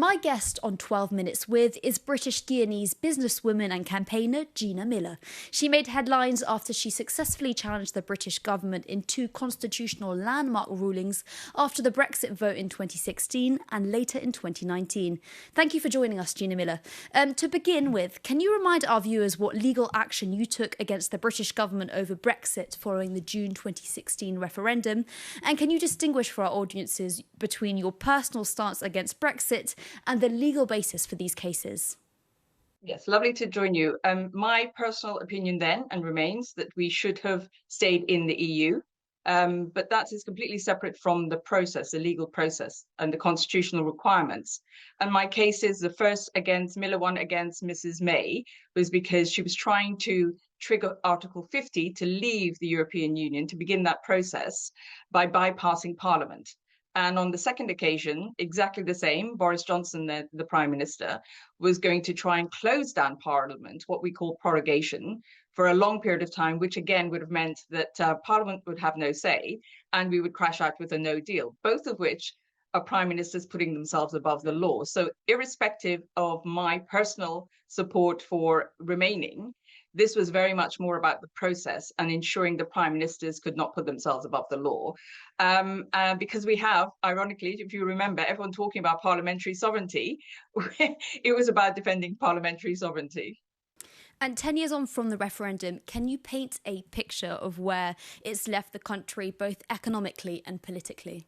My guest on 12 Minutes With is British Guyanese businesswoman and campaigner Gina Miller. She made headlines after she successfully challenged the British government in two constitutional landmark rulings after the Brexit vote in 2016 and later in 2019. Thank you for joining us, Gina Miller. To begin with, can you remind our viewers what legal action you took against the British government over Brexit following the June 2016 referendum? And can you distinguish for our audiences between your personal stance against Brexit and the legal basis for these cases? Yes, lovely to join you. My personal opinion then and remains that we should have stayed in the EU, but that is completely separate from the process, the legal process and the constitutional requirements. And my cases, the first against Miller one against Mrs. May, was because she was trying to trigger Article 50 to leave the European Union, to begin that process by bypassing Parliament. And on the second occasion, exactly the same, Boris Johnson, the Prime Minister, was going to try and close down Parliament, what we call prorogation, for a long period of time, which again would have meant that Parliament would have no say and we would crash out with a no deal, both of which are Prime Ministers putting themselves above the law. So irrespective of my personal support for remaining, this was very much more about the process and ensuring the prime ministers could not put themselves above the law. Because we have, ironically, if you remember, everyone talking about parliamentary sovereignty, it was about defending parliamentary sovereignty. And 10 years on from the referendum, can you paint a picture of where it's left the country, both economically and politically?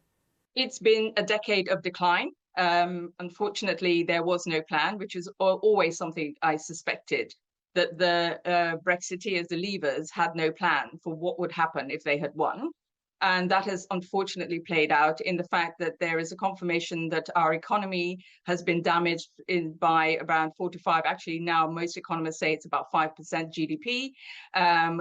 It's been a decade of decline. Unfortunately, there was no plan, which is always something I suspected, that the Brexiteers, the Leavers, had no plan for what would happen if they had won. And that has unfortunately played out in the fact that there is a confirmation that our economy has been damaged by around 4 to 5. Actually, now most economists say it's about 5% GDP.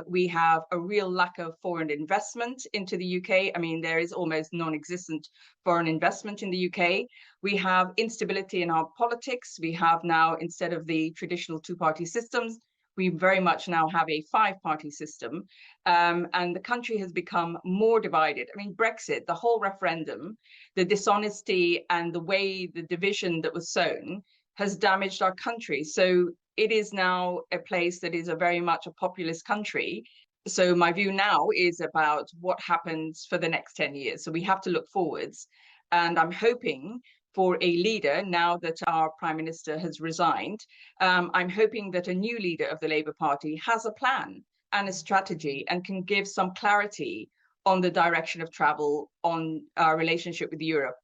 We have a real lack of foreign investment into the UK. I mean, there is almost non-existent foreign investment in the UK. We have instability in our politics. We have now, instead of the traditional two-party systems, we very much now have a five-party system, and the country has become more divided. I mean, Brexit, the whole referendum, the dishonesty and the way the division that was sown has damaged our country. So it is now a place that is very much a populist country. So my view now is about what happens for the next 10 years. So we have to look forwards. And I'm hoping for a leader, now that our Prime Minister has resigned, I'm hoping that a new leader of the Labour Party has a plan and a strategy and can give some clarity on the direction of travel, on our relationship with Europe,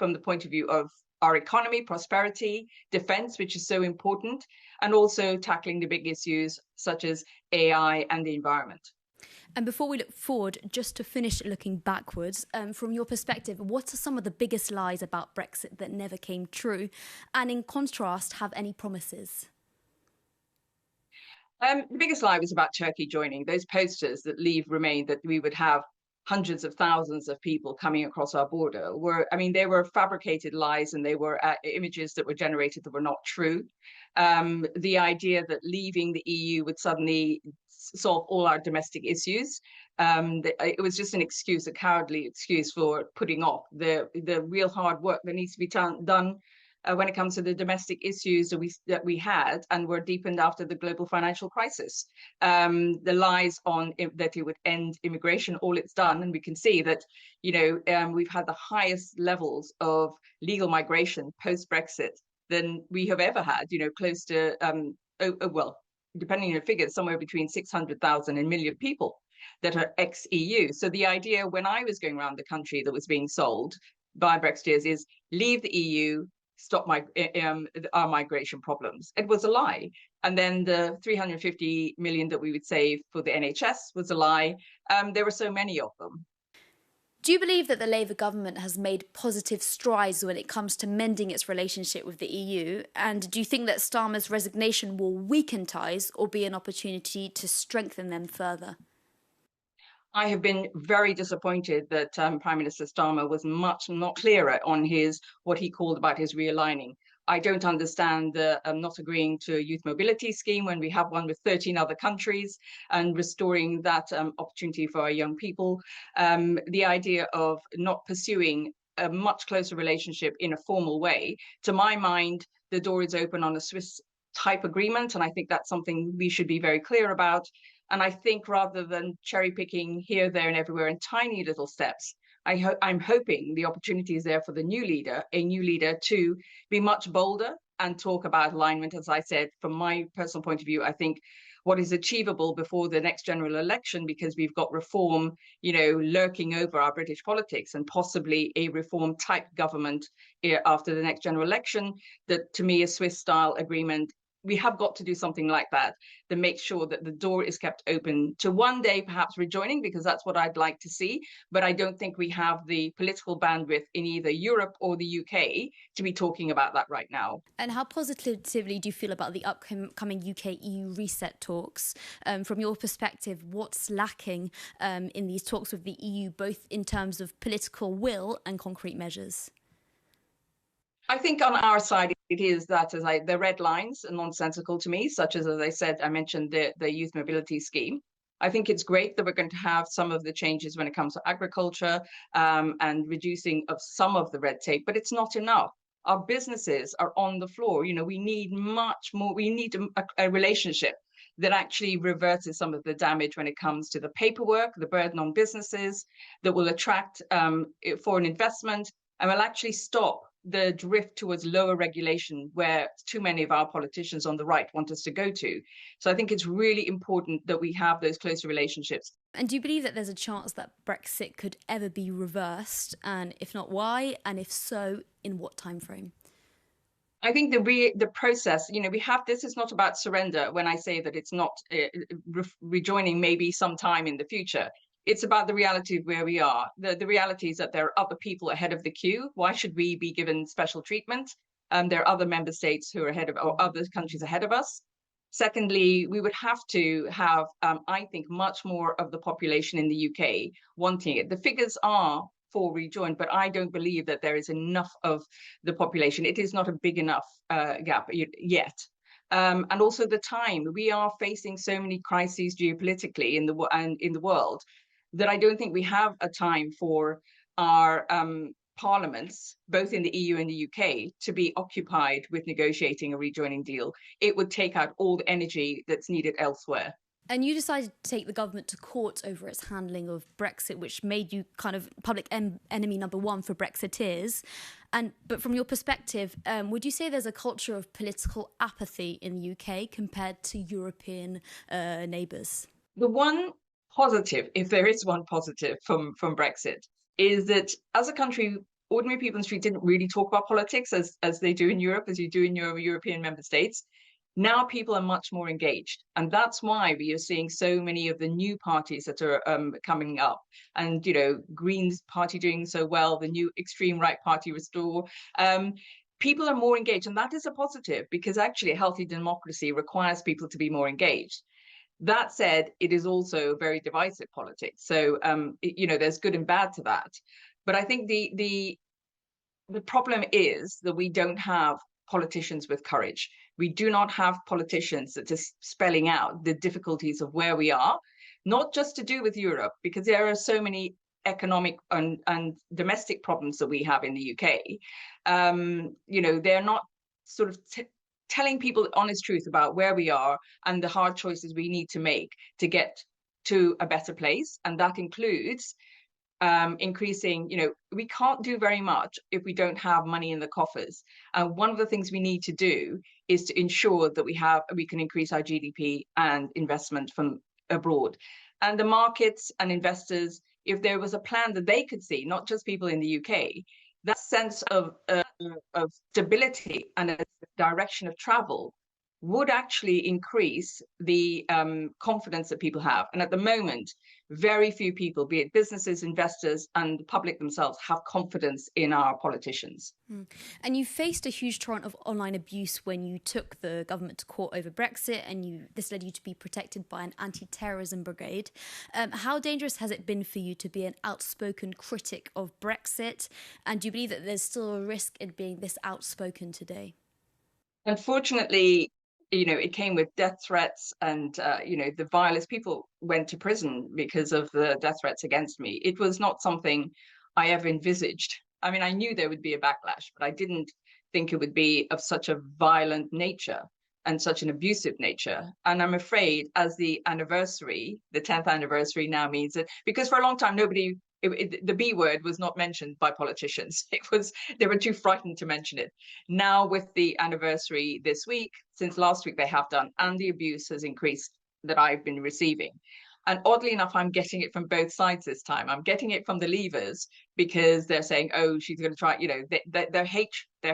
from the point of view of our economy, prosperity, defence, which is so important, and also tackling the big issues such as AI and the environment. And before we look forward, just to finish looking backwards, from your perspective, what are some of the biggest lies about Brexit that never came true? And in contrast, have any promises? The biggest lie was about Turkey joining. Those posters that Leave Remain, that we would have hundreds of thousands of people coming across our border, they were fabricated lies, and they were images that were generated that were not true. The idea that leaving the EU would suddenly solve all our domestic issues, it was just an excuse, a cowardly excuse for putting off the real hard work that needs to be done when it comes to the domestic issues that we had and were deepened after the global financial crisis. The lies on that it would end immigration, all it's done, and we can see that, we've had the highest levels of legal migration post-Brexit than we have ever had, close to, depending on your figures, somewhere between 600,000 and 1 million people that are ex-EU. So the idea when I was going around the country that was being sold by Brexiteers is leave the EU, stop our migration problems. It was a lie. And then the 350 million that we would save for the NHS was a lie. There were so many of them. Do you believe that the Labour government has made positive strides when it comes to mending its relationship with the EU? And do you think that Starmer's resignation will weaken ties or be an opportunity to strengthen them further? I have been very disappointed that Prime Minister Starmer was much not clearer on what he called about his realigning. I don't understand the not agreeing to a youth mobility scheme when we have one with 13 other countries, and restoring that opportunity for our young people. The idea of not pursuing a much closer relationship in a formal way. To my mind, the door is open on a Swiss type agreement, and I think that's something we should be very clear about. And I think rather than cherry picking here, there, and everywhere in tiny little steps, I'm hoping the opportunity is there for the new leader, a new leader, to be much bolder and talk about alignment. As I said, from my personal point of view, I think what is achievable before the next general election, because we've got reform, lurking over our British politics, and possibly a reform type government after the next general election, that to me, a Swiss style agreement, we have got to do something like that make sure that the door is kept open to one day perhaps rejoining, because that's what I'd like to see. But I don't think we have the political bandwidth in either Europe or the UK to be talking about that right now. And how positively do you feel about the upcoming UK-EU reset talks? From your perspective, what's lacking in these talks with the EU, both in terms of political will and concrete measures? I think on our side, it is that the red lines are nonsensical to me, such as I said, I mentioned the youth mobility scheme. I think it's great that we're going to have some of the changes when it comes to agriculture and reducing of some of the red tape, but it's not enough. Our businesses are on the floor. We need much more. We need a relationship that actually reverses some of the damage when it comes to the paperwork, the burden on businesses, that will attract foreign investment and will actually stop the drift towards lower regulation, where too many of our politicians on the right want us to go to. So I think it's really important that we have those closer relationships. And do you believe that there's a chance that Brexit could ever be reversed? And if not, why? And if so, in what time frame? I think the process, we have, this is not about surrender when I say that it's not rejoining maybe sometime in the future. It's about the reality of where we are. The reality is that there are other people ahead of the queue. Why should we be given special treatment? There are other member states who are ahead of, or other countries ahead of us. Secondly, we would have to have, I think, much more of the population in the UK wanting it. The figures are for rejoin, but I don't believe that there is enough of the population. It is not a big enough gap yet. And also the time. We are facing so many crises geopolitically in the world, that I don't think we have a time for our parliaments, both in the EU and the UK, to be occupied with negotiating a rejoining deal. It would take out all the energy that's needed elsewhere. And you decided to take the government to court over its handling of Brexit, which made you kind of public enemy number one for Brexiteers. But from your perspective, would you say there's a culture of political apathy in the UK compared to European neighbours? The one positive, if there is one positive from Brexit, is that as a country, ordinary people in the street didn't really talk about politics as they do in Europe, as you do in your European member states. Now people are much more engaged. And that's why we are seeing so many of the new parties that are coming up. And, Greens party doing so well, the new extreme right party, Restore. People are more engaged. And that is a positive, because actually a healthy democracy requires people to be more engaged. That said, it is also very divisive politics. So, there's good and bad to that. But I think the problem is that we don't have politicians with courage. We do not have politicians that are spelling out the difficulties of where we are, not just to do with Europe, because there are so many economic and domestic problems that we have in the UK. They're not sort of telling people the honest truth about where we are and the hard choices we need to make to get to a better place. And that includes increasing, we can't do very much if we don't have money in the coffers. And one of the things we need to do is to ensure that we can increase our GDP and investment from abroad. And the markets and investors, if there was a plan that they could see, not just people in the UK, that sense of stability and a direction of travel would actually increase the confidence that people have. And at the moment, very few people, be it businesses, investors, and the public themselves, have confidence in our politicians. And you faced a huge torrent of online abuse when you took the government to court over Brexit, and this led you to be protected by an anti-terrorism brigade. How dangerous has it been for you to be an outspoken critic of Brexit? And do you believe that there's still a risk in being this outspoken today? Unfortunately, it came with death threats and, the violence. People went to prison because of the death threats against me. It was not something I ever envisaged I mean, I knew there would be a backlash, but I didn't think it would be of such a violent nature and such an abusive nature. And I'm afraid as the 10th anniversary now means that, because for a long time, the B word was not mentioned by politicians. They were too frightened to mention it. Now with the anniversary this week, since last week they have done, and the abuse has increased that I've been receiving. And oddly enough, I'm getting it from both sides this time. I'm getting it from the Leavers because they're saying, oh, she's going to try, their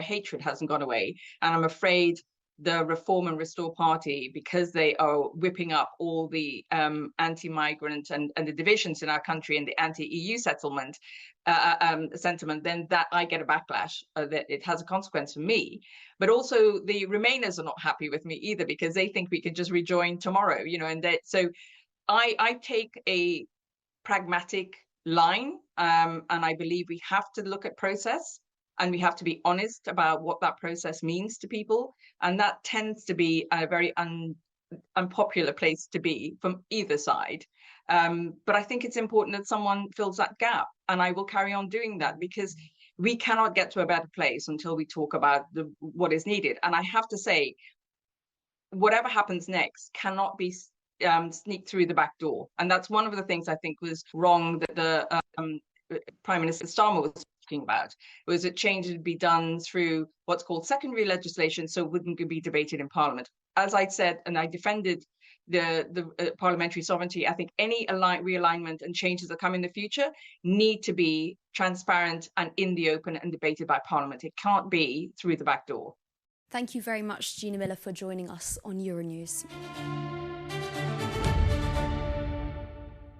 hatred hasn't gone away. And I'm afraid the Reform and Restore Party, because they are whipping up all the anti-migrant and the divisions in our country and the anti-EU settlement sentiment, then that I get a backlash, that it has a consequence for me. But also the Remainers are not happy with me either, because they think we can just rejoin tomorrow, so I take a pragmatic line, and I believe we have to look at process, and we have to be honest about what that process means to people. And that tends to be a very unpopular place to be from either side. But I think it's important that someone fills that gap, and I will carry on doing that, because we cannot get to a better place until we talk about what is needed. And I have to say, whatever happens next cannot be sneak through the back door. And that's one of the things I think was wrong that the Prime Minister Starmer was talking about, was that change would be done through what's called secondary legislation, so it wouldn't be debated in Parliament. As I said, and I defended the parliamentary sovereignty, I think any realignment and changes that come in the future need to be transparent and in the open and debated by Parliament. It can't be through the back door. Thank you very much, Gina Miller, for joining us on Euronews.